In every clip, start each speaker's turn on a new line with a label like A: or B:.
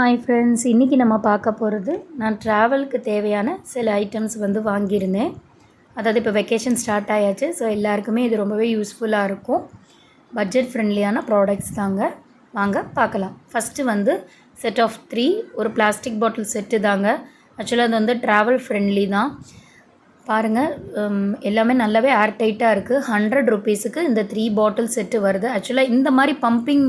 A: Hi friends, இன்றைக்கி நம்ம பார்க்க போகிறது நான் ட்ராவலுக்கு தேவையான சில ஐட்டம்ஸ் வந்து வாங்கியிருந்தேன். அதாவது இப்போ வெக்கேஷன் ஸ்டார்ட் ஆயாச்சு. ஸோ எல்லாருக்குமே இது ரொம்பவே யூஸ்ஃபுல்லாக இருக்கும். பட்ஜெட் ஃப்ரெண்ட்லியான ப்ராடக்ட்ஸ் தாங்க. வாங்க பார்க்கலாம். ஃபஸ்ட்டு வந்து செட் ஆஃப் 3 ஒரு பிளாஸ்டிக் பாட்டில் செட்டு தாங்க. ஆக்சுவலாக அது வந்து ட்ராவல் ஃப்ரெண்ட்லி தான். பாருங்கள், எல்லாமே நல்லாவே ஏர் டைட்டாக இருக்குது. 100 ருபீஸுக்கு இந்த 3 பாட்டில் செட்டு வருது. ஆக்சுவலாக இந்த மாதிரி பம்பிங்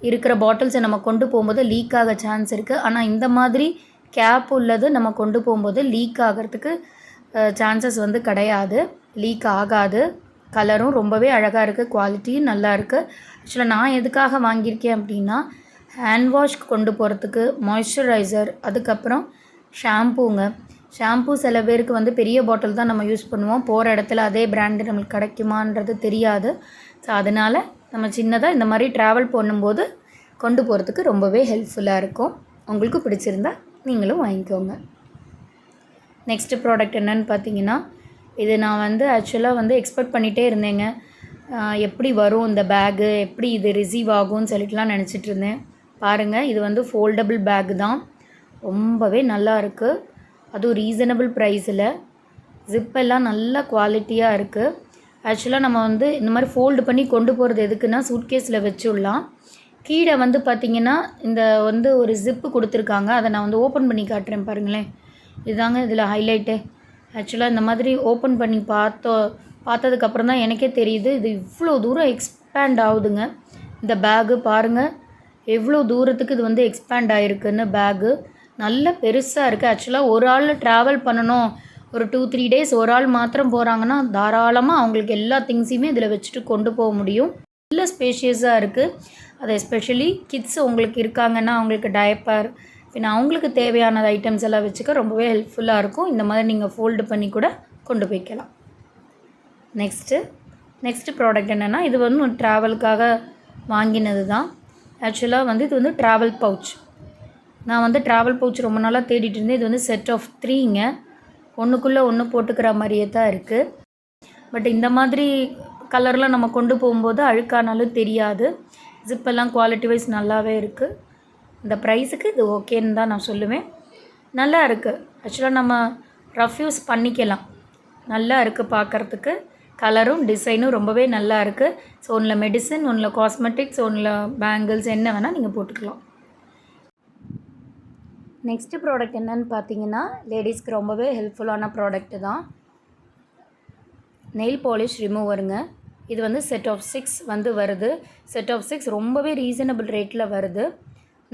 A: இருக்கிற பாட்டில்ஸை நம்ம கொண்டு போகும்போது லீக் ஆக சான்ஸ் இருக்குது. ஆனால் இந்த மாதிரி கேப் உள்ளது நம்ம கொண்டு போகும்போது லீக் ஆகிறதுக்கு சான்சஸ் வந்து கிடையாது. லீக் ஆகாது. கலரும் ரொம்பவே அழகாக இருக்குது. குவாலிட்டியும் நல்லா இருக்குது. ஆக்சுவலாக நான் எதுக்காக வாங்கியிருக்கேன் அப்படின்னா, ஹேண்ட் வாஷ் கொண்டு போகிறதுக்கு, மாய்ஸ்சரைசர், அதுக்கப்புறம் ஷாம்பூங்க. ஷாம்பூ சில பேருக்கு வந்து பெரிய பாட்டில் தான் நம்ம யூஸ் பண்ணுவோம். போகிற இடத்துல அதே பிராண்டு நம்மளுக்கு கிடைக்குமான்றது தெரியாது. ஸோ அதனால் நம்ம சின்னதாக இந்த மாதிரி ட்ராவல் பண்ணும்போது கொண்டு போகிறதுக்கு ரொம்பவே ஹெல்ப்ஃபுல்லாக இருக்கும். உங்களுக்கு பிடிச்சிருந்தா நீங்களும் வாங்கிக்கோங்க. நெக்ஸ்ட்டு ப்ராடக்ட் என்னென்னு பார்த்தீங்கன்னா, இது நான் வந்து ஆக்சுவலாக வந்து எக்ஸ்பெக்ட் பண்ணிகிட்டே இருந்தேங்க. எப்படி வரும் இந்த பேகு, எப்படி இது ரிசீவ் ஆகும்னு சொல்லிட்டுலாம் நினச்சிட்டு இருந்தேன். பாருங்கள், இது வந்து ஃபோல்டபுள் பேக் தான். ரொம்பவே நல்லா இருக்குது. அதுவும் ரீசனபிள் ப்ரைஸில். ஜிப்பெல்லாம் நல்ல குவாலிட்டியாக இருக்குது. ஆக்சுவலாக நம்ம வந்து இந்த மாதிரி ஃபோல்டு பண்ணி கொண்டு போகிறது எதுக்குன்னா, சூட்கேஸில் வச்சுடலாம். கீழே வந்து பார்த்திங்கன்னா இந்த வந்து ஒரு ஜிப்பு கொடுத்துருக்காங்க. அதை நான் வந்து ஓப்பன் பண்ணி காட்டுறேன் பாருங்களேன். இதுதாங்க இதில் ஹைலைட்டே. ஆக்சுவலாக இந்த மாதிரி ஓப்பன் பண்ணி பார்த்ததுக்கப்புறம் தான் எனக்கே தெரியுது இது இவ்வளோ தூரம் எக்ஸ்பேண்ட் ஆகுதுங்க. இந்த பேகு பாருங்கள், எவ்வளோ தூரத்துக்கு இது வந்து எக்ஸ்பேண்ட் ஆகிருக்குன்னு. பேகு நல்ல பெருசாக இருக்குது. ஆக்சுவலாக ஒரு ஆள் ட்ராவல் பண்ணணும், ஒரு 2-3 டேஸ் ஒரு ஆள் மாத்திரம் போகிறாங்கன்னா தாராளமாக அவங்களுக்கு எல்லா திங்ஸையுமே இதில் வச்சுட்டு கொண்டு போக முடியும். நல்ல ஸ்பேஷியஸாக இருக்குது. அது எஸ்பெஷலி கிட்ஸ் உங்களுக்கு இருக்காங்கன்னா அவங்களுக்கு டயப்பர், பின்ன அவங்களுக்கு தேவையான ஐட்டம்ஸ் எல்லாம் வச்சுக்க ரொம்பவே ஹெல்ப்ஃபுல்லாக இருக்கும். இந்த மாதிரி நீங்கள் ஃபோல்டு பண்ணி கூட கொண்டு போய்க்கலாம். நெக்ஸ்ட்டு ப்ராடக்ட் என்னென்னா, இது வந்து ஒரு ட்ராவலுக்காக வாங்கினது தான். ஆக்சுவலாக வந்து இது வந்து ட்ராவல் பவுச். நான் வந்து ட்ராவல் பவுச் ரொம்ப நாளாக தேடிட்டு இருந்தேன். இது வந்து செட் ஆஃப் 3ங்க. ஒன்றுக்குள்ளே ஒன்று போட்டுக்கிற மாதிரியே தான் இருக்குது. பட் இந்த மாதிரி கலரில் நம்ம கொண்டு போகும்போது அழுக்கானாலும் தெரியாது. ஜிப்பெல்லாம் குவாலிட்டி வைஸ் நல்லாவே இருக்குது. இந்த ப்ரைஸுக்கு இது ஓகேன்னு தான் நான் சொல்லுவேன். நல்லா இருக்குது. ஆக்சுவலாக நம்ம ரஃப் யூஸ் பண்ணிக்கலாம். நல்லா இருக்குது பார்க்குறதுக்கு. கலரும் டிசைனும் ரொம்பவே நல்லா இருக்குது. ஸோ ஒன்றில் மெடிசன், ஒன்றில் காஸ்மெட்டிக்ஸ், ஒன்றில் பேங்கிள்ஸ், என்ன வேணால் நீங்கள் போட்டுக்கலாம். நெக்ஸ்ட்டு ப்ராடக்ட் என்னென்னு பார்த்தீங்கன்னா, லேடிஸ்க்கு ரொம்பவே ஹெல்ப்ஃபுல்லான ப்ராடக்ட்டு தான். நெயில் பாலிஷ் ரிமூவருங்க. இது வந்து செட் ஆஃப் 6 வந்து வருது. செட் ஆஃப் 6 ரொம்பவே ரீசனபிள் ரேட்டில் வருது.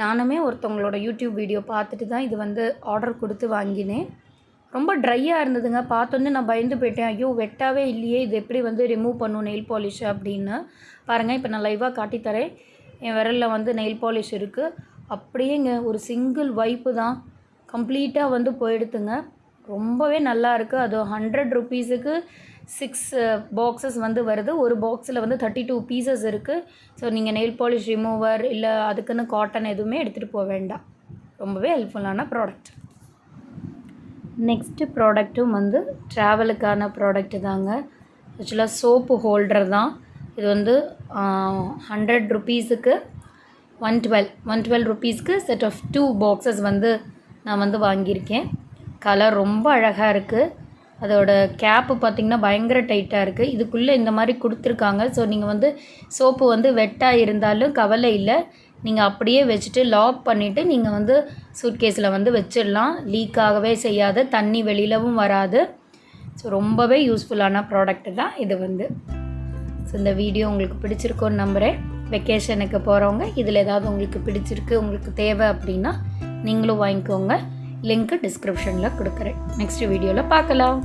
A: நானுமே ஒருத்தவங்களோட யூடியூப் வீடியோ பார்த்துட்டு தான் இது வந்து ஆர்டர் கொடுத்து வாங்கினேன். ரொம்ப ட்ரையாக இருந்ததுங்க. பார்த்தோன்னே நான் பயந்து போயிட்டேன். ஐயோ, வெட்டாவே இல்லையே, இது எப்படி வந்து ரிமூவ் பண்ணும் நெயில் பாலிஷ் அப்படின்னு. பாருங்கள், இப்போ நான் லைவாக காட்டித்தரேன். என் விரலில் வந்து நெயில் பாலிஷ் இருக்குது. அப்படியேங்க ஒரு சிங்கிள் வைப்பு தான் கம்ப்ளீட்டாக வந்து போயிடுத்துங்க. ரொம்பவே நல்லா இருக்குது. அது 100 ருபீஸுக்கு 6 பாக்ஸஸ் வந்து வருது. ஒரு பாக்ஸில் வந்து 32 பீசஸ் இருக்குது. ஸோ நீங்கள் நெயில் பாலிஷ் ரிமூவர் இல்லை அதுக்குன்னு காட்டன் எதுவுமே எடுத்துகிட்டு போக வேண்டாம். ரொம்பவே ஹெல்ப்ஃபுல்லான ப்ராடக்ட். நெக்ஸ்ட்டு ப்ராடக்ட்டும் வந்து ட்ராவலுக்கான ப்ராடக்ட்டு தாங்க. ஆக்சுவலாக சோப்பு ஹோல்டர் தான். இது வந்து 100 ருபீஸுக்கு 112 ருபீஸ்க்கு செட் ஆஃப் 2 பாக்ஸஸ் வந்து நான் வந்து வாங்கியிருக்கேன். கலர் ரொம்ப அழகாக இருக்குது. அதோட கேப்பு பார்த்திங்கன்னா பயங்கர டைட்டாக இருக்குது. இதுக்குள்ளே இந்த மாதிரி கொடுத்துருக்காங்க. ஸோ நீங்கள் வந்து சோப்பு வந்து வெட்டாக இருந்தாலும் கவலை இல்லை. நீங்கள் அப்படியே வச்சுட்டு லாக் பண்ணிவிட்டு நீங்கள் வந்து சூட்கேஸில் வந்து வச்சிடலாம். லீக் ஆகவே செய்யாது, தண்ணி வெளியிலவும் வராது. ஸோ ரொம்பவே யூஸ்ஃபுல்லான ப்ராடக்ட்டு தான் இது வந்து. ஸோ இந்த வீடியோ உங்களுக்கு பிடிச்சிருக்கோன்னு நம்புகிறேன். வெக்கேஷனுக்கு போகிறவங்க இதில் ஏதாவது உங்களுக்கு பிடிச்சிருக்கு, உங்களுக்கு தேவை அப்படின்னா நீங்களும் வாங்கிக்கோங்க. லிங்க்கு டிஸ்கிரிப்ஷனில் கொடுக்குறேன். நெக்ஸ்ட் வீடியோவில் பார்க்கலாம்.